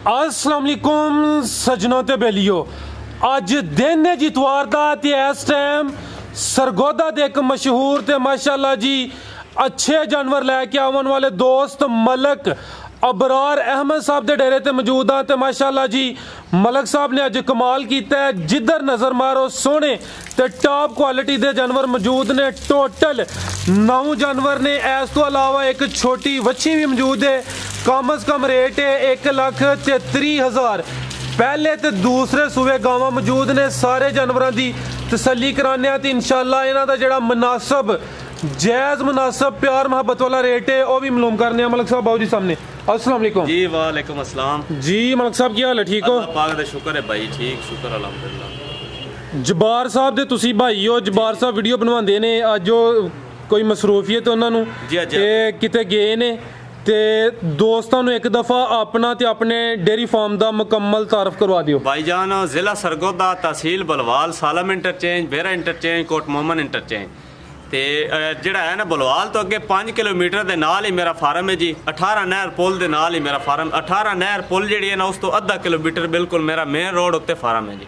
अस्सलाम वालेकुम सजनों ते बेलियो। अज दिन है जी इतवार दा ते इस टाइम सरगोदा दे एक मशहूर ते माशाअल्लाह जी अच्छे जानवर लैके आवन वाले दोस्त मलक अबरार अहमद साहब दे डेरे ते मौजूद हाँ। ते माशाअल्लाह जी मलक साहब ने अज कमाल किया है। जिधर नज़र मारो सोने ते टॉप क्वालिटी दे जानवर मौजूद ने। टोटल 9 जानवर ने। इस तो अलावा एक छोटी वच्छी भी मौजूद है। कम अज कम रेट है 1,33,000। पहले तो दूसरे सूबे गावां मौजूद ने। सारे जानवरों की तसल्ली कराने ते इंशाअल्लाह इन्हां दा जिहड़ा मुनासब जायज़ मुनासब प्यार मोहब्बत वाला रेट है वह भी मालूम करने। मलक साहब बाबू जी सामने। अस्सलाम वालेकुम जी। वालेकुम अस्सलाम जी। मलक साहब की हाल है? ठीक हो? पाक दा शुक्र है भाई। ठीक शुक्र अल्हम्दुलिल्लाह। जबार साहब दे तुसी भाई हो। जबार साहब वीडियो बनवाते ने। अज कोई मसरूफियत उन्होंने किते गए ने ते दोस्तों एक दफ़ा अपना ते अपने डेयरी फार्म का मुकम्मल तारफ करवा दियो। भाईजान जिला सरगोदा, तहसील बलवाल, सालम इंटरचेंज, बेरा इंटरचेंज, कोट मोहम्मद इंटरचेंज ते जिहड़ा है ना बलवाल तो अगे 5 किलोमीटर के नाल ही मेरा फार्म है जी। 18 नहर पुल के नाल ही मेरा फार्म। 18 नहर पुल जी है ना उस तो आधा किलोमीटर बिल्कुल मेरा मेन रोड उत्ते फार्म है जी।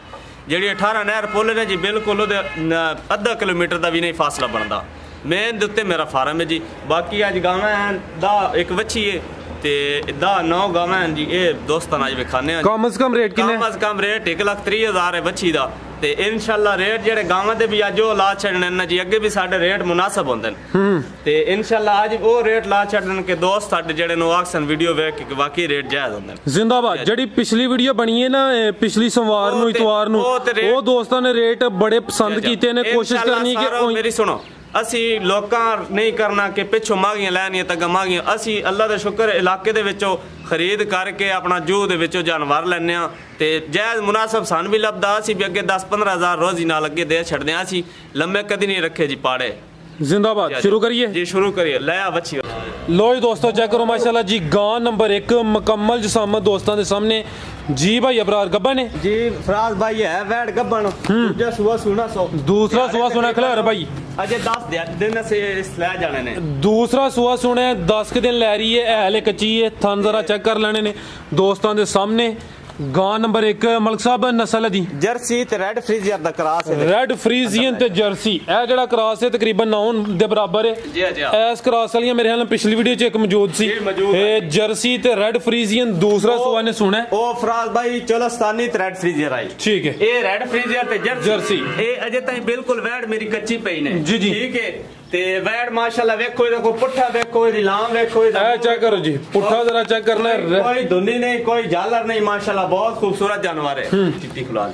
जी 18 नहर पुल है जी बिल्कुल आधा किलोमीटर का भी नहीं फासला बनता। मेन दे उत्ते मेरा फार्म है जी। बाकी अज गावां हैं दा एक वच्छी है ते 9 गावां हैं जी। ये दोस्तां अज विखाने कम अज कम रेट किन्ने? कम अज कम रेट 1,30,000 है वच्छी दा। ते इंशाल्लाह रेट जेडे गावां दे भी अज वो ला छड़ने ना जी। अगे भी साडे रेट मुनासिब होंदे न ते इंशाल्लाह अज वो रेट ला छड़न के दोस्त साडे जेडे नो आखसन वीडियो वेख के वाकई रेट जायज होंदे न। जिंदाबाद। जेडी पिछली वीडियो बनी है ना पिछली सोमवार नु इतवार नु वो दोस्तों ने रेट बड़े पसंद कीते ने। कोशिश करनी कि मेरी सुनो असी लोकां नहीं करना कि पिछों मांगियां लैनियां तक मांगियां। असी अल्लाह दा शुक्र इलाके दे विचों खरीद करके अपना जूह दे विचों जानवर लैने आ ते जायज़ मुनासिब सन भी लभदा। असी भी अगे 10-15 हज़ार रोजी नाल अगे दे छड़दे आ। असी लम्बे कदी नहीं रखे जी पाड़े। जिंदाबाद। शुरू करिए जी। शुरू करिए। लया बच्ची लो जी दोस्तों चेक करो माशाल्लाह जी। गां नंबर 1 मुकम्मल जसामत दोस्तों के सामने जी। भाई अबरार गब्बन है जी। फराज भाई है वैट गब्बन। दूसरा सुबह सुना सो दूसरा सुबह सुना खिलार भाई अजय 10 दिन से ले जाने ने। दूसरा सुबह सुने 10 के दिन लै रही है। हले कच्ची है। थन जरा चेक कर लेने ने दोस्तों के सामने। गां नंबर 1 मलक साहब नस्ल दी जर्सी ते रेड फ्रीजियन दा क्रॉस है। रेड फ्रीजियन ते जर्सी ए जेड़ा क्रॉस है तकरीबन 9 दे बराबर है। जी जी। इस क्रॉस वाली मेरे ख्याल पिछली वीडियो च एक मौजूद सी। ए जर्सी ते रेड फ्रीजियन दूसरा सुबह ने सुना है। ओ फराज भाई चोलस्तानी ते रेड फ्रीजियर आई। ठीक है। ए रेड फ्रीजियर ते जर्सी ए अजे ताई बिल्कुल वैड मेरी कच्ची पई ने। जी जी। ठीक है। ते वैड माशाल्लाह वेखो इदा को पुट्ठा देखो इदी लाम वेखो इदा ए चेक करो जी। पुट्ठा जरा चेक करना है। कोई धुंधी नहीं कोई झालर नहीं माशाल्लाह बहुत खूबसूरत जानवर है। चिट्टी खुला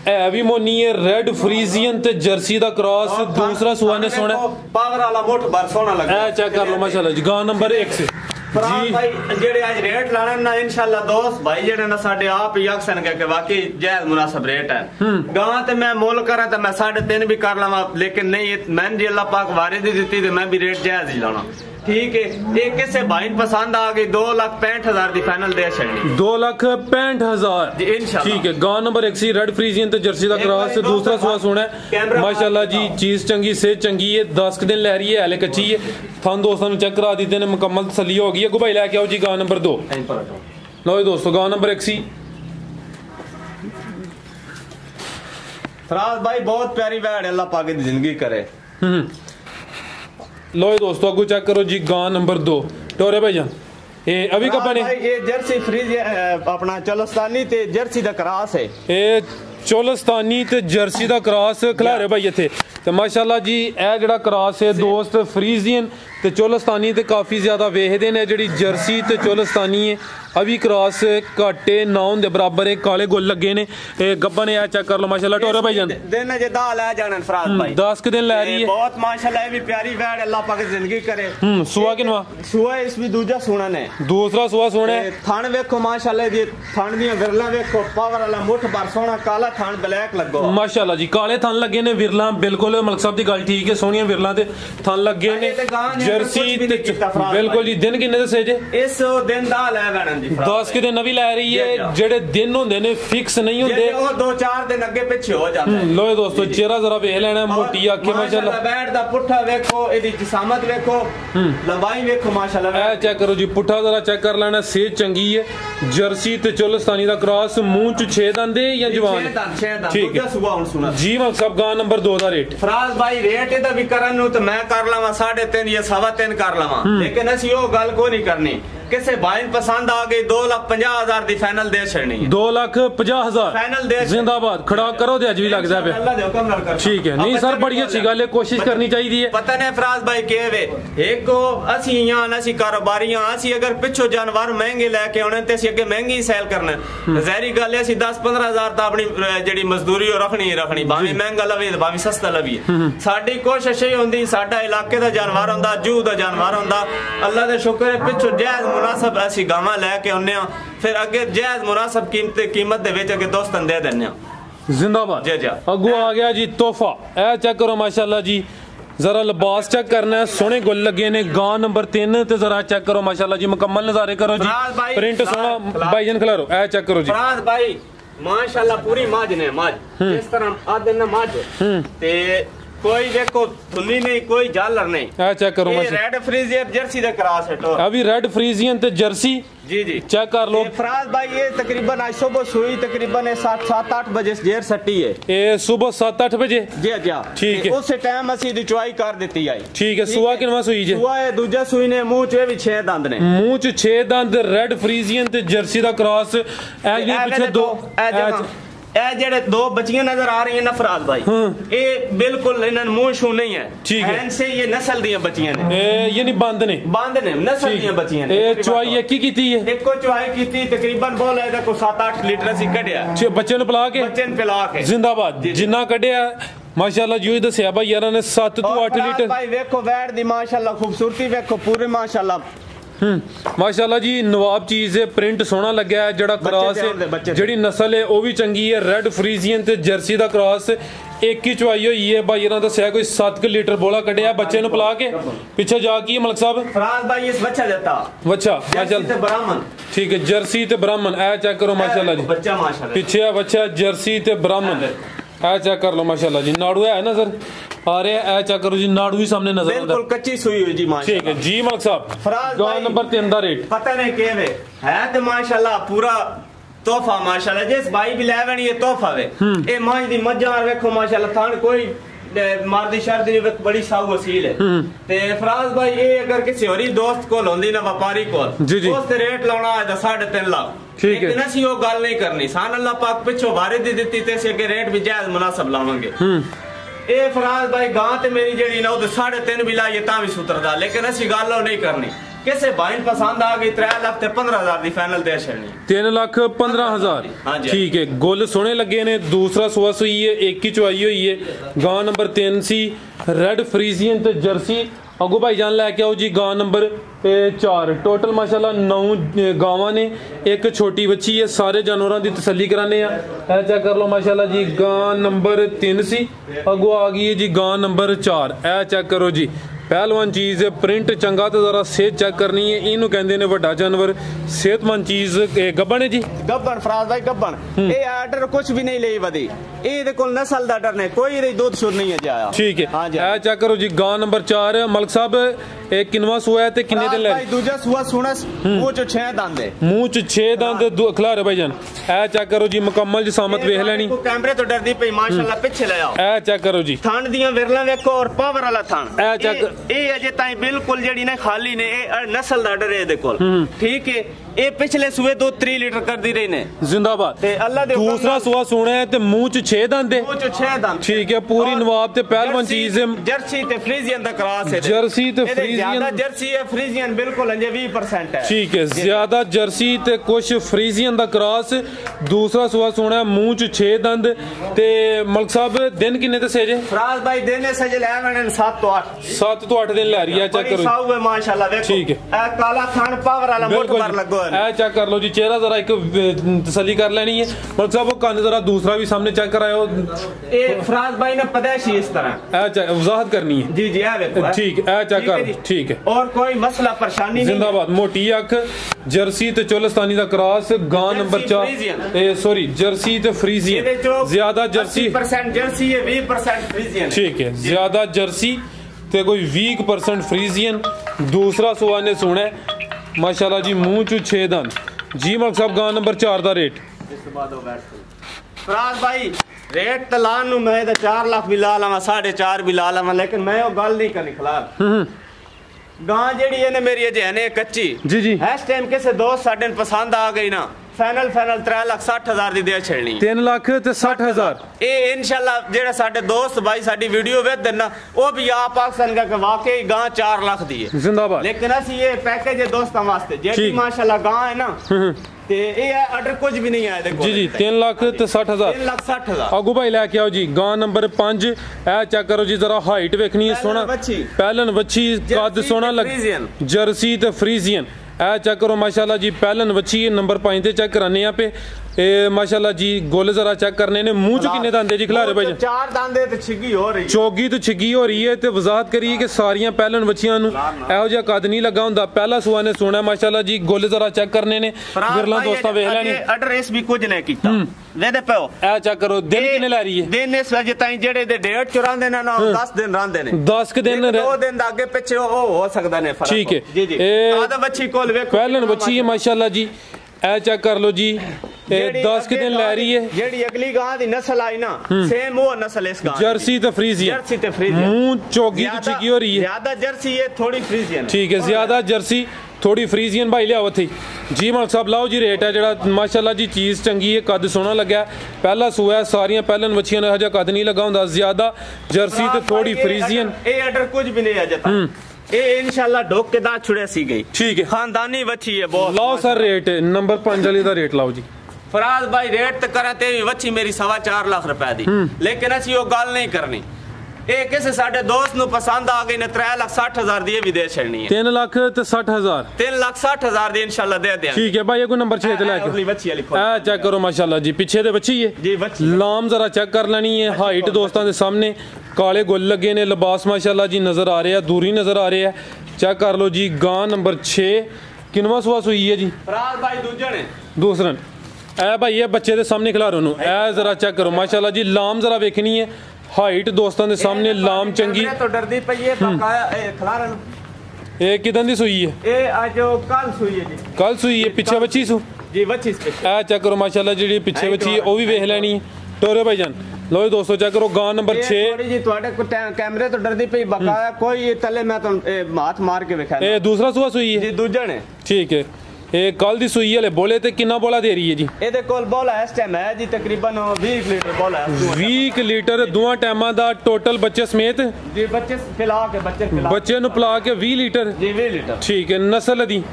ए भी मोनी है रेड फ्रीजियन ते जर्सी दा क्रॉस दूसरा सुबह ने सुना पावर वाला मोट बार सोना लगा। ए चेक कर लो माशाल्लाह जी। गां नंबर 1 से जी भाई जेडे आज रेट लाने ना इंशाल्लाह दोस्त भाई जेडे ना साडे आप ही आखसन के वाकई जायज मुनासिब रेट है। गां ते मैं मोल करा ते मैं 3.5 भी कर लवा लेकिन नहीं मैंने जी अल्लाह पाक वारिद दी ते मैं भी रेट जायज ही लाना। ठीक है। एक किसे भाई पसंद आ गई 2,65,000 दी फाइनल दे छड़नी। 2,65,000 जी इंशाल्लाह। ठीक है। गां नंबर 1 सी रेड फ्रीजियन ते जर्सी दा क्रॉस दूसरा सुबह सुना है माशाल्लाह जी। चीज चंगी से चंगी है। 10 दिन ले रही है हले कच्ची है। थन दोस्तों ने चेक करा दी ने मुकम्मल तसल्ली हो गई है। भाई लेके आओ जी गां नंबर 2। लो जी दोस्तों गां नंबर 1 सी फराज भाई बहुत प्यारी वैड अल्लाह पाक दी जिंदगी करे। लो जी दोस्तों अगू चेक करो जी गां नंबर 2 टोरे भाईजान ये अभी कब बने? ये जर्सी फ्रीज अपना चोलस्तानी ते जर्सी दा क्रॉस है। ये चोलस्तानी ते जर्सी दा क्रॉस खिलारे भाई इत्थे ते माशाल्लाह जी ए जेड़ा क्रॉस है दोस्त फ्रीजियन ते चोलस्तानी ते काफी ज्यादा वेखदे ने। जेड़ी जर्सी ते चोलस्तानी है अभी क्रॉस घाटे 9 दे बराबर है। काले गोल लगे ने। गब्बन है चेक कर लो माशाल्लाह टोरे भाईजान दिन जे दा ले जाने फराज भाई 10 के दिन ले रही है। बहुत माशाल्लाह भी प्यारी वैड अल्लाह पाक जिंदगी करे। सुआ किनवा सुआ इस भी दूजा सुना ने दूसरा सुआ सुना है। थन वेखो माशाल्लाह दी थन दी विरला वेखो पावर वाला मुठ बार सोना काला थान ब्लैक लगो माशाल्लाह जी काले थन लगे ने विरला बिल्कुल मलक साहब दी गल ठीक है सोहणियां विरला ते थन लगे ने जर्सी बिल्कुल जी दिन किन्ने दे सेजे इस दिन दा ले वणन जी 10 के दिन नवी लै रही है जेड़े दिन होंदे ने फिक्स नहीं होंदे ओ 2-4 दिन अगे पीछे हो जांदे लो दोस्तों चेहरा जरा वेख लेना मोटी आंखें माशाल्लाह बैठ दा पुट्ठा देखो एदी जिसामत देखो लंबाई देखो माशाल्लाह ए चेक करो जी पुट्ठा जरा चेक कर लेना सेहत चंगी है जर्सी ते चोलस्तानी दा क्रॉस मुंह च 6 दंद है या जवान ठीक है जी मलक साहब गां नंबर 2 दा रेट फराज भाई रेट एदा भी करन नु तो मैं कर लावा 3.5 या 3.5 कर लावा लेकिन असि ओ गल को नहीं करनी किसे भाई पसंद आ गई 2,50,000 दी फाइनल दे छड़नी 2,50,000 फाइनल दे जिंदाबाद खड़ा करो ते अज भी लग जाए अल्लाह दे हुक्म नाल कर ठीक है नहीं सर बड़ी अच्छी गल है कोशिश करनी चाहिए पता नहीं फराज भाई के वे एक को असि यहां असि कारोबारियां असि अगर पिछो जानवर महंगे लेके आने ते असि अगे महंगी सेल करना ज़ाहिरी गल है असि 10-15,000 ता अपनी जेडी मजदूरी रखनी ही रखनी भाਵੇਂ महंगा लवे भाਵੇਂ सस्ता लवी साडी कोशिश ये होंदी साडा इलाके दा जानवर होंदा जू दा जानवर होंदा अल्लाह दे शुक्र है पिछो जायज मुनासिब असी गावां लेके आने फिर अगे जायज मुनासिब कीमत दे विच अगे दोस्तां दे देने जिंदाबाद जी अगू आ गया जी तोहफा ए चेक करो माशाल्लाह जी जरा लिबास चेक करना है सोने गुल लगे ने गां नंबर 3 ते जरा चेक करो माशाल्लाह जी मुकम्मल नजारे करो जी प्रिंट सोना भाईजान खिलारो ए चेक करो जी फराज भाई माशाल्लाह पूरी माज ने माज इस तरह आदे ना माज ते कोई देखो धुली नहीं कोई झालर नहीं ए चेक करो माशाल्लाह red Friesian Jersey they cross है तो अभी रेड फ्रीजियन ते जर्सी जी जी चेक कर लो फराज भाई ये तकरीबन आज सुबह सुई तकरीबन 7-8 बजे जेर सट्टी है ये सुबह 7-8 बजे जी जी ठीक है उस टाइम असि दी चुआई कर देती आई ठीक है सुआ किनवा सुई जे सुआ है दूजा सुई ने मुंह च भी 6 दंद ने मुंह च 6 दंद रेड फ्रीजियन ते जर्सी दा क्रॉस ए ये पीछे दो ए जेड़े दो बच्चियां नजर आ रही है ना फराज भाई ये बिल्कुल इन्हन मुंह शू नहीं है ठीक है इनसे ये नस्ल दी बच्चियां ने ये नहीं बंद ने नस्ल दी बच्चियां ने ये चुआई एक ही कीती है एक को चुआई कीती तकरीबन बोल है देखो 7-8 लीटर सी कढिया बच्चे ने पिला के जिंदाबाद जिन्ना कढिया माशाल्लाह जी दस्या भाई यार ने 7 तो 8 लीटर भाई देखो वैट दी माशाल्लाह खूबसूरती देखो पूरे माशाल्लाह माशाल्लाह जी नवाब चीज है प्रिंट सोना लगा है जड़ा क्रॉस है जड़ी नस्ल है वो भी चंगी है रेड फ्रीजियन ते जर्सी दा क्रॉस एक ही चुआई हुई है भाई ने दस्या कोई 7 लीटर बोला कढ़िया बच्चे ने पिला के पीछे जाके मलक साहब फराज भाई इस बच्चा देता बच्चा माशाल्लाह ब्राह्मण ठीक है जर्सी ते ब्राह्मण ए चेक करो माशाल्लाह जी बच्चा माशाल्लाह पीछे बच्चा जर्सी ते ब्राह्मण ए चेक कर लो माशाल्लाह जी नाड़ू है ना सर आ रहे ए चेक करो जी नाड़ू भी सामने नजर बिल्कुल कच्ची सुई हुई जी माशाल्लाह ठीक है जी मलक साहब गांव नंबर 3 दा रेट पता नहीं के है तो माशाल्लाह पूरा तोहफा माशाल्लाह जिस भाई भी लेवनी है तोहफा वे ए मां दी मज्जा देखो माशाल्लाह थान कोई मारदी शर्दी बड़ी साउ वसील है ते फराज भाई ये अगर किसी और दोस्त को होंदी ना व्यापारी को दोस्त रेट लाना है 3.5 लाख ठीक है लेकिन असि वो गल नहीं करनी सान अल्लाह पाक पिछो वारे दी दित्ती ते से के रेट भी जायज मुनासिब लावांगे ए फराज भाई गां ते मेरी जेड़ी ना वो 3.5 भी लाइए ता भी सुतरदा लेकिन असि गल नहीं करनी किसे भाई पसंद आ गई 3,15,000 दी फाइनल दे छड़नी 3,15,000 ठीक है गोल सोने लगे ने दूसरा सुआ सुई है एक ही चुआई हुई है गांव नंबर 3 सी रेड फ्रीजियन ते जर्सी अगो भाई जान लैके आओ जी गांव नंबर 4 टोटल माशाल्लाह 9 गावां ने एक छोटी बच्ची है सारे जानवरों की तसल्ली कराने चेक कर लो माशाल्लाह जी गांव नंबर 3 सी अगो आ गई है जी गांव नंबर 4 ए चेक करो जी पहलवान चीज है प्रिंट चंगा तो जरा सेहत चेक करनी है इनू कहंदे ने वड्डा जानवर सेहतमंद चीज गब्बन है जी गब्बन फराज भाई गब्बन ये आर्डर कुछ भी नहीं ले वदी ए दे कोल नस्ल दा डर नहीं कोई दे दूध शुर नहीं है जी आया ठीक है हां जी ए चेक करो जी गांव नंबर 4 मलक साहब एक किनवा सुआ है ते किन्ने दिन ले भाई दूजा सुआ सुनस मुंह च 6 दंद है मुंह च 6 दंद खिलारे भाई जान ए चेक करो जी मुकम्मल जिसामत वेख लेनी कैमरे तो डरदी पई माशाल्लाह पीछे ले आओ ए चेक करो जी थान दियां विरला देखो और पावर वाला थान ए चेक ए अजे ताई बिल्कुल जेडी ने खाली ने ए नस्ल दा डर है दे कोल ठीक है ए पिछले सुए 2-3 लीटर कर दी रही ने जिंदाबाद ते अल्लाह दे दूसरा सुआ सुने है ते मुंह च 6 दंद है मुंह च 6 दंद ठीक है पूरी नवाब ते पहलवान चीज है जर्सी ते फ्रीजियन दा क्रॉस है जर्सी ते फ्रीजियन ज्यादा जर्सी है फ्रीजियन बिल्कुल अंजे 20% है ठीक है ज्यादा जर्सी ते कुछ फ्रीजियन दा क्रॉस दूसरा सुआ सुना है मुंह च 6 दंद ते मलक साहब दिन किन्ने ते सजे फराज भाई दिन सजे ले वने 7 तो 8 7 ਤੋਂ 8 ਦਿਨ ਲੈ ਰਹੀ ਹੈ ਚੈੱਕ ਕਰੋ ਸਾਊ ਹੈ ਮਾਸ਼ਾਅੱਲਾ ਵੇਖੋ ਠੀਕ ਹੈ ਇਹ ਕਾਲਾ ਥਣ ਪਾਵਰ ਵਾਲਾ ਮੋਟਰ ਲੱਗੋ ਇਹ ਚੈੱਕ ਕਰ ਲਓ ਜੀ ਚਿਹਰਾ ਜ਼ਰਾ ਇੱਕ ਤਸੱਲੀ ਕਰ ਲੈਣੀ ਹੈ ਮਲਕ ਸਾਹਿਬ ਉਹ ਕੰਨ ਜ਼ਰਾ दूसरा भी सामने चेक कराओ ये फराज भाई ने पैदाइशी इस तरह वजाहत करनी है जी जी ठीक है चेक कर ठीक है और कोई मसला परेशानी नहीं जिंदाबाद मोटी अख जर्सी ते चोलस्तानी दा क्रॉस गां नंबर 4 सॉरी जर्सी ते फ्रीजियन ज्यादा जर्सी 80% जर्सी है 20% फ्रीजियन ठीक है ज्यादा जर्सी ते कोई 20% फ्रीजियन दूसरा सुआ ने सुना माशाल्लाह जी मुंह चू 6 दंद जी मलक साहब गां नंबर 4 दा रेट फराज भाई रेट तलान नु मैं 4 लाख भी ला लवा 4.5 भी ला लवा लेकिन मैं वो गल नहीं करनी खिलाफ गां जेड़ी है ने मेरी अजे है कच्ची जी जी इस टाइम किसे दोस्त साडे पसंद आ गई ना फाइनल 3,60,000 दी दे छड़नी 3,60,000 ए इंशाल्लाह जेड़ा साडे दोस्त भाई साडी वीडियो वेख देना वो भी आप पाकिस्तान का वाकई गां 4 लाख दी है जिंदाबाद लेकिन असि ये पैकेज है दोस्तां वास्ते जेडी माशाल्लाह गां है ना ते ये ऑर्डर कुछ भी नहीं आया देखो जी जी 3,60,000 3,60,000 आगू भाई लेके आओ जी गां नंबर 5 ए चेक करो जी जरा हाइट वेखनी है सोना पहलन बच्ची कद सोना लग जर्सी ते फ्रीजियन ए चेक करो माशाल्लाह जी पहलन बच्ची नंबर 5 ते चेक कराने पे ए माशाल्लाह जी गोल जरा चेक करने ने मुंह च कितने दांदे जी खिलारे भाई 4 दांदे ते छिगी हो रही चोगी तो छिगी हो रही है ते वजाहत करिए कि सारियां पहलन बच्चियां नु एहो जिहा कद नहीं लगा हुंदा पहला सुआ ने सोना माशाल्लाह जी गोल जरा चेक करने ने गिरला दोस्तां वेख लेनी एड्रेस भी कुछ नहीं कीता वेदे पियो ए चेक करो दिन कितने लै रही है दिन इस वजह ताई जेड़े दे डेट चुरांदे ना 10 दिन रहंदे ने 10 दिन 2 दिन दा आगे पीछे हो सकदा ने फर्क ठीक है जी जी आदा बच्ची कोल वेखो पहलन बच्ची है माशाल्लाह जी ए चेक कर लो जी 10 के दिन लै रही है जेड़ी अगली गां दी नस्ल आई ना सेम वो नस्ल इस गां जर्सी ते फ्रीजियन मुंह चोगी तो चिकी हो रही है ज्यादा जर्सी है थोड़ी फ्रीजियन ठीक है ज्यादा जर्सी थोड़ी फ्रीजियन भाई लियाओ थी जी मलक साहब लाओ जी रेट है जरा माशाल्लाह जी चीज़ चंगी है कद सोना लग्या पहला सूआ है सारियां पहलन बच्चियां ने हजा कद नहीं लगा हुंदा ज्यादा जर्सी ते थोड़ी फ्रीजियन ए ऑर्डर कुछ भी नहीं अजे तक ए इंशाल्लाह ढोक के दांत छुड़े सी गई ठीक है खानदानी बच्ची है बहुत लाओ सर रेट नंबर 5 वाली दा रेट लाओ जी फराज भाई रेट तो करा ते बच्ची मेरी 4.25 लाख रुपए दी लेकिन असी वो गल नहीं करनी ए किसे साडे दोस्त नु पसंद आ गई ने 3,60,000 दी भी दे छड़नी है 3,60,000 3,60,000 दी इंशाल्लाह दे दे ठीक है भाई ये को नंबर 6 ते लेके अगली बच्ची वाली ए चेक करो माशाल्लाह जी पीछे दे बच्ची है जी बच्ची लाम जरा चेक कर लेनी है हाइट दोस्तों के सामने काले गुल लगे ने लिबास माशाल्लाह जी नजर आ रहे हैं दूरी नजर आ रहे हैं चेक कर लो जी गां नंबर 6 किनवा सुआ सुई है जी फराज भाई दूसरे ने दूसरा ए भाई ये बच्चे दे सामने खिला रहे हो ए जरा चेक करो माशाल्लाह जी लाम जरा वेखनी है हाइट दोस्तों के सामने लाम चंगी तो डरदी पई है बकाया ए खिलारन ए किदन दी सुई है ए आज कल सुई है जी कल सुई है पीछे बच्ची सु जी बच्ची ए चेक करो माशाल्लाह जी पीछे बच्ची है वो भी वेख लेनी है टोरे भाईजान लो दोस्तों चेक करो गां नंबर 6 थोड़ी जी ਤੁਹਾਡੇ ਕੋ कैमरे तो डरदी पई बकाया कोई तले मैं तो हाथ मार के वेखा ए दूसरा सुआ सुई है जी दूजा ने ठीक है ए कल दी सुई वाले बोले ते कितना बोला दे रही है जी ਇਹਦੇ ਕੋਲ ਬੋਲਾ ਇਸ ਟਾਈਮ ਹੈ ਜੀ ਤਕਰੀਬਨ 20 ਲੀਟਰ ਬੋਲਾ ਹੈ 20 ਲੀਟਰ ਦੋਵਾਂ ਟਾਈਮਾਂ ਦਾ ਟੋਟਲ ਬੱਚੇ ਸਮੇਤ ਜੀ ਬੱਚੇ ਪਿਲਾ ਕੇ ਬੱਚੇ ਨੂੰ ਪਿਲਾ ਕੇ 20 ਲੀਟਰ ਜੀ 20 ਲੀਟਰ ਠੀਕ ਹੈ ਨਸਲ ਦੀ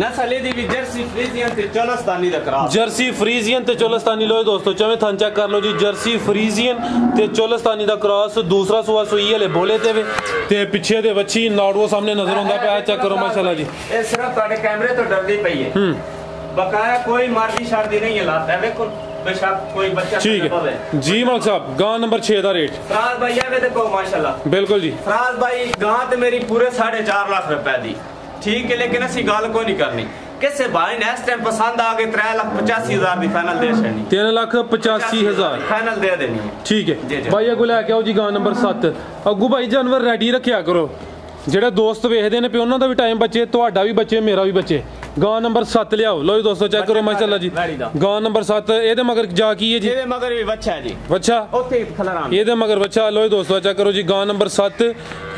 नस्ल दी भी जर्सी फ्रीजियन ते चोलस्तानी दा करा जर्सी फ्रीजियन ते चोलस्तानी लो दोस्तों चवे थान चेक कर लो जी जर्सी फ्रीजियन ते चोलस्तानी दा क्रॉस दूसरा सुआ सुई वाले बोले ते पीछे दे बच्ची नाड़ो सामने नजर आंदा पे चेक करो माशाल्लाह जी ए सिर्फ ਤੁਹਾਡੇ कैमरे तो डरदी पई है बकाया कोई मर्जी शादी नहीं है लाता है देखो बेशक कोई बच्चा ठीक है जी मलक साहब गां नंबर 6 दा रेट फराज भाई ये देखो माशाल्लाह बिल्कुल जी फराज भाई गां ते मेरी पूरे 4.5 लाख रुपए दी ठीक है लेकिन असी गल को नहीं करनी किसे भाई ने इस टाइम पसंद आ गए 3,85,000 दी फाइनल दे छनी 3,85,000 फाइनल दे देनी है ठीक है भाई अगू लेके आओ जी गां नंबर 7 अगू भाई जानवर रेडी रखिया करो ਜਿਹੜੇ ਦੋਸਤ ਵੇਖਦੇ ਨੇ ਪਏ ਉਹਨਾਂ ਦਾ ਵੀ ਟਾਈਮ ਬੱਚੇ ਤੁਹਾਡਾ ਵੀ ਬੱਚੇ ਮੇਰਾ ਵੀ ਬੱਚੇ ਗਾਂ ਨੰਬਰ 7 ਲਿਆਓ ਲੋ ਜੀ ਦੋਸਤੋ ਚੈੱਕ ਕਰੋ ਮਾਸ਼ਾਅੱਲਾ ਜੀ ਗਾਂ ਨੰਬਰ 7 ਇਹਦੇ ਮਗਰ ਜਾ ਕੀ ਹੈ ਜੀ ਇਹਦੇ ਮਗਰ ਵੀ ਬੱਚਾ ਹੈ ਜੀ ਬੱਚਾ ਉੱਥੇ ਖਲਰਾਂ ਇਹਦੇ ਮਗਰ ਬੱਚਾ ਲੋ ਜੀ ਦੋਸਤੋ ਚੈੱਕ ਕਰੋ ਜੀ ਗਾਂ ਨੰਬਰ 7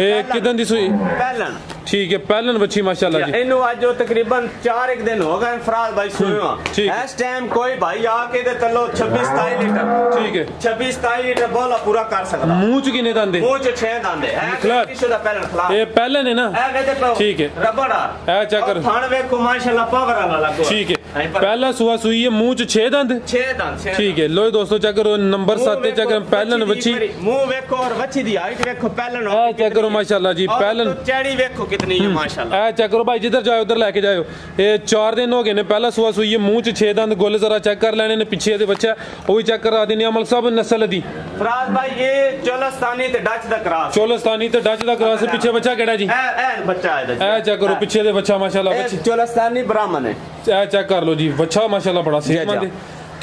ਇਹ ਕਿਦਾਂ ਦੀ ਸੂਈ ਪਹਿਲਨ ठीक है पहलन बच्ची माशाल्लाह जी इन्हों आज जो तकरीबन 4 दिन हो गए फराज भाई सुनो इस टाइम कोई भाई आके दे तलो 26-27 लीटर ठीक है 26-27 लीटर बोला पूरा कर सकदा मुंह च किने दांदे मुंह च 6 दांदे है किसो दा पहलन खिला ये पहलन है ना ए कहते पाओ ठीक है रबड़ा ए चेक कर थान देखो माशाल्लाह पावर वाला लगो ठीक है पहला सुआ सुई है मुंह च 6 दंद 6 दंद ठीक है। लो दोस्तों चेक करो नंबर 7 चेक करो पहलन बच्ची मुंह देखो और बच्ची दी हाइट देखो पहलन ए चेक करो माशाल्लाह जी पहलन चैड़ी देखो कितनी है माशाल्लाह। ए चेक करो भाई जिधर जाओ उधर लेके जाओ। ये 4 दिन हो गए ने पहला सुआ सुई है मुंह च 6 दंद गोले जरा चेक कर लेने ने पीछे दे बच्चा वो भी चेक करा देने अमल साहब नस्ल दी फराज भाई ये चोलस्तानी ते डच दा क्रॉस चोलस्तानी ते डच दा क्रॉस पीछे बच्चा केड़ा जी ए बच्चा है ए चेक करो पीछे दे बच्चा माशाल्लाह बच्ची चोलस्तानी ब्राह्मण है ए चेक कर लो जी बच्चा माशाल्लाह बड़ा सेहतमंद है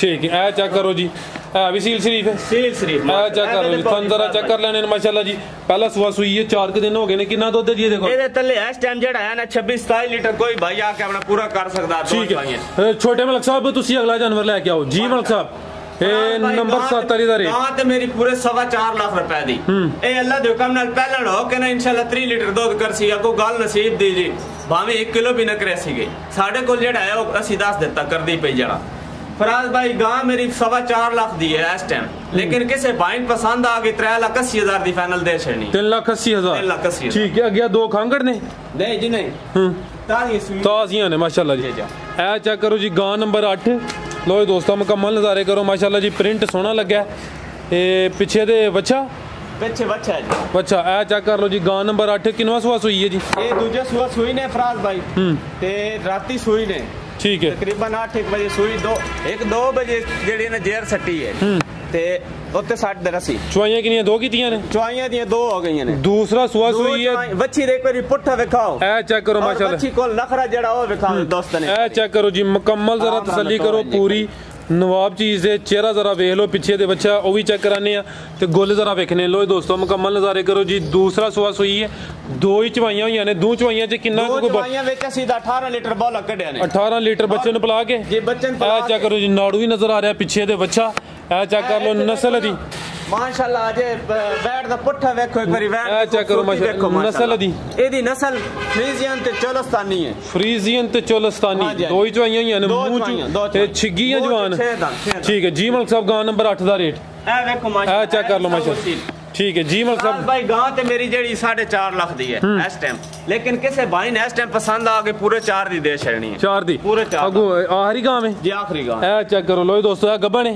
ठीक है। ए चेक करो जी भी सील शरीफ है सील शरीफ ए चेक करो जी थन जरा चेक कर लेने माशाल्लाह जी पहला सुआ सुई है 4 दिन हो गए ने कितना दुध है जी देखो ਇਹਦੇ ਥੱਲੇ ਇਸ ਟਾਈਮ ਜਿਹੜਾ ਹੈ ਨਾ 26 27 ਲੀਟਰ ਕੋਈ ਭਾਈ ਆ ਕੇ ਆਪਣਾ ਪੂਰਾ ਕਰ ਸਕਦਾ ਠੀਕ ਹੈ। ਛੋਟੇ ਮਲਕ ਸਾਹਿਬ ਤੁਸੀਂ ਅਗਲਾ ਜਾਨਵਰ ਲੈ ਕੇ ਆਓ ਜੀ ਮਲਕ ਸਾਹਿਬ ਇਹ ਨੰਬਰ 7 ਵਾਲੀ ਦਾ ਰੇਟ ਗਾਂ ਤੇ ਮੇਰੀ ਪੂਰੇ 4.5 ਲੱਖ ਰੁਪਏ ਦੀ ਇਹ ਅੱਲਾ ਦੇ ਹੁਕਮ ਨਾਲ ਪਹਿਲਣ ਹੋ ਕੇ ਨਾ ਇਨਸ਼ਾਅੱਲਾ 3 ਲੀਟਰ ਦੁੱਧ ਕਰਸੀ ਅੱਗੋਂ ਗੱਲ ਨਸੀਬ ਦੀ ਜੀ ਭਾਵੇਂ 1 ਕਿਲੋ ਵੀ ਨਾ ਕਰੇ ਸੀਗੇ ਸਾਡੇ ਕੋਲ ਜਿਹੜਾ ਹੈ ਉਹ ਅਸੀਂ ਦੱਸ ਦਿੱਤਾ ਕਰਦੀ ਪਈ ਜਣਾ फराज भाई गां मेरी 4.5 लाख दी है इस टाइम लेकिन किसे बाइंड पसंद आ गई 3,80,000 दी फाइनल दे छड़नी 3,80,000 ठीक है अगे दो खांगड़ ने नहीं जी नहीं ताजियां ने माशाल्लाह जी ए चेक करो जी गां नंबर 8 लो दोस्तों मुकम्मल नज़ारे करो माशाल्लाह जी प्रिंट सोहना लगा ए पीछे दे बच्चा पीछे बच्चा है जी बच्चा ए चेक कर लो जी गां नंबर 8 किनवा सुआ सुई है जी ये दूजा सुआ सुई ने फराज भाई ते राती सुई ने ठीक है तकरीबन 8 बजे सुई 2 बजे जेड़ी ने जेर सट्टी है ते उत्ते 60 दे रसी चुआइयां किनियां दो कीतियां ने चुआइयां दी 2 हो गईयां ने दूसरा सुआ सुई है बच्ची दे एक बारी पुट्ठा दिखाओ ए चेक करो माशाल्लाह बच्ची कोल नखरा जेड़ा ओ दिखाओ दोस्त ने ए चेक करो जी मुकम्मल जरा तसल्ली करो पूरी नवाब चीज़ है चेहरा जरा वेख लो पीछे दे बच्चा वो भी चेक कराने ते गोले जरा वेखने लो दोस्तों मुकम्मल नज़ारे करो जी दूसरा सुआ सुई है 2 ही चवाइयां हुई ने 2 चवाइयां च कितना चवाइयां विच सीधा 18 लीटर बॉल कढिया ने 18 लीटर बच्चे ने पिला के जी बच्चे ने चेक करो जी नाड़ू भी नजर आ रहा है पीछे दे बच्चा ए चेक कर लो नस्ल दी माशाल्लाह अजे बैठ दा पुट्ठा देखो एक बारी बैठ चेक करो माशाल्लाह नस्ल दी एदी नस्ल फ्रीजियन ते चोलस्तानी है फ्रीजियन ते चोलस्तानी 2 ही चवाइयां हुई ने मुंह ते छिग्गियां जवान ठीक है जी मलक साहब गां नंबर 8 दा रेट ए देखो माशाल्लाह चेक कर लो माशाल्लाह ठीक है जी मलक साहब भाई गां ते मेरी जेड़ी 4.5 लाख दी है इस टाइम लेकिन किसे भाई ने इस टाइम पसंद आ गई पूरे 4 दी दे छड़नी है 4 दी पूरे 4 अगो आखिरी गां में जी आखिरी गां ए चेक करो लो दोस्तों गब्बन है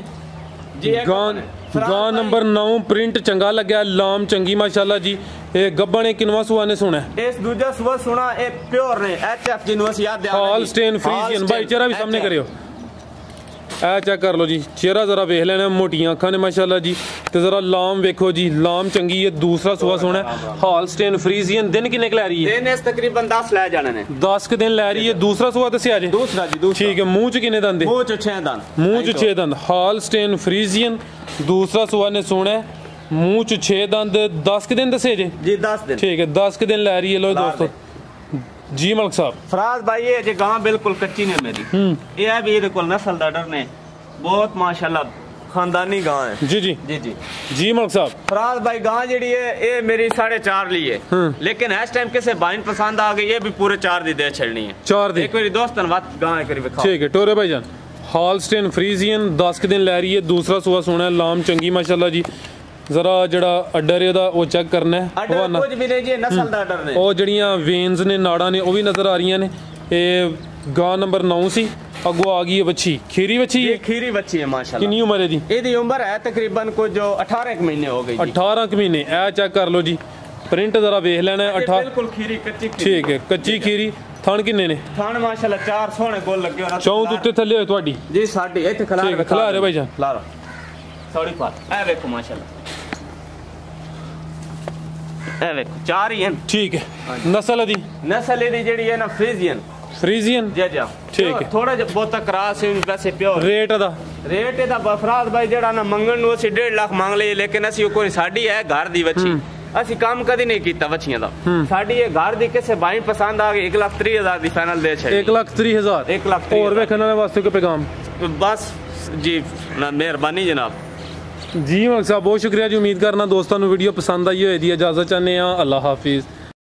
जी गां नंबर 9 प्रिंट चंगा लग्या लाम चंगी माशाल्लाह जी ए गब्बन किनवा सुआ ने सुना इस दूजा सुआ सुना ए प्योर ने एचएफ जिन्हों से याद दिया हॉलस्टेन फ्रीजियन भाई चेहरा भी सामने करियो ए चेक कर लो जी चेहरा जरा वेख लेना मोटियां अखां ने माशाल्लाह जी ते जरा लाम वेखो जी लाम चंगी है दूसरा सुआ सोना हॉलस्टेन फ्रीजियन दिन किन्ने क लै रही है दिन इस तकरीबन 10 ले जाने ने 10 के दिन लै रही है दूसरा सुआ दस्या जी दूसरा जी दूसरा ठीक है मुंह च किन्ने दंद मुंह च 6 दंद मुंह च 6 दंद हॉलस्टेन फ्रीजियन दूसरा सुआ ने सोना मुंह च 6 दंद 10 के दिन दसे जी 10 दिन ठीक है 10 के दिन लै रही है लो दोस्तों जी मलक साहब फराज भाई ये जे गां बिल्कुल कच्ची ने मेरी ये भी ਇਹਦੇ ਕੋਲ नस्ल दा डर ने बहुत माशाल्लाह खानदानी गां है जी जी जी जी जी मलक साहब फराज भाई गां जेड़ी है ये मेरी 4.5 ली है लेकिन इस टाइम किसे बाइन पसंद आ गई ये भी पूरे 4 दी दे छड़नी है 4 दी एक बारी दोस्तन बात गां एक बारी दिखाओ ठीक है टोरे भाईजान हॉलस्टेन फ्रीजियन 10 के दिन लै रही है दूसरा सुआ सोना है लाम चंगी माशाल्लाह जी जरा जड़ा अड्डर है वो चेक करना है कुछ भी नहीं जी नस्ल दा अड्डर ने ਉਹ ਜਿਹੜੀਆਂ ਵੇਨਸ ਨੇ ਨਾੜਾਂ ਨੇ ਉਹ ਵੀ ਨਜ਼ਰ ਆ ਰਹੀਆਂ ਨੇ ਇਹ ਗਾਂ ਨੰਬਰ 9 ਸੀ ਅੱਗੋਂ ਆ ਗਈ ਹੈ ਬੱਚੀ ਖੀਰੀ ਬੱਚੀ ये खीरी बच्ची है माशाल्लाह ਕਿੰਨੀ ਉਮਰ ਹੈ ਦੀ ਇਹਦੀ ਉਮਰ ਹੈ ਤਕਰੀਬਨ ਕੁਝ 18 ਮਹੀਨੇ ਹੋ ਗਈ ਜੀ 18 ਕੁ ਮਹੀਨੇ ਇਹ ਚੈੱਕ ਕਰ ਲਓ ਜੀ ਪ੍ਰਿੰਟ ਜ਼ਰਾ ਵੇਖ ਲੈਣਾ 18 ਬਿਲਕੁਲ ਖੀਰੀ ਕੱਚੀ ਠੀਕ ਹੈ ਕੱਚੀ ਖੀਰੀ ਥਣ ਕਿੰਨੇ ਨੇ ਥਣ ਮਾਸ਼ਾਅੱਲਾ 4 ਸੋਹਣੇ ਗੋਲ ਲੱਗੇ ਹੋਣਾ ਚੌਂਦ ਉੱਤੇ ਥੱਲੇ ਹੋਏ ਤੁਹਾਡੀ ਜੀ ਸਾਡੇ ਇੱਥੇ ਖਲਾ ਠੀਕ ਹੈ ਖਲਾ ਰਹੇ ਭਾਈ ਜਾਨ ਖਲਾ ਥੋੜੀ ਪਾਤ ਇਹ ਵੇਖੋ ਮਾਸ਼ਾਅੱਲਾ ਇਹ ਵੇਖੋ 4 ਹੀ ਹਨ ਠੀਕ ਹੈ ਨਸਲ ਦੀ ਇਹਦੀ ਜਿਹੜੀ ਹੈ ਨਾ फ्रीजियन जी जी ठीक है थोड़ा जिहा बहुता क्रास वैसे प्योर रेट दा रेट ਇਹਦਾ ਬਫਰਾਦ ਭਾਈ ਜਿਹੜਾ ਨਾ ਮੰਗਣ ਨੂੰ ਅਸੀਂ 1.5 ਲੱਖ ਮੰਗ ਲਈ ਲੇਕਿਨ ਅਸੀਂ ਕੋਈ ਸਾਡੀ ਹੈ ਘਰ ਦੀ ਵੱਛੀ ਅਸੀਂ ਕੰਮ ਕਦੀ ਨਹੀਂ ਕੀਤਾ ਵੱਛੀਆਂ ਦਾ ਸਾਡੀ ਇਹ ਘਰ ਦੀ ਕਿਸੇ ਭਾਈ ਪਸੰਦ ਆ ਗਈ 1,30,000 ਦੀ ਫਾਈਨਲ ਦੇ ਛੇ 1,30,000 1,30,000 और वेखने वाले वास्ते कोई पैगाम बस जी मेहरबानी जनाब जी मलक साहब बहुत शुक्रिया जी उम्मीद करना दोस्तों वीडियो पसंद आई होएगी इजाजत चाहते हैं अल्लाह हाफिज।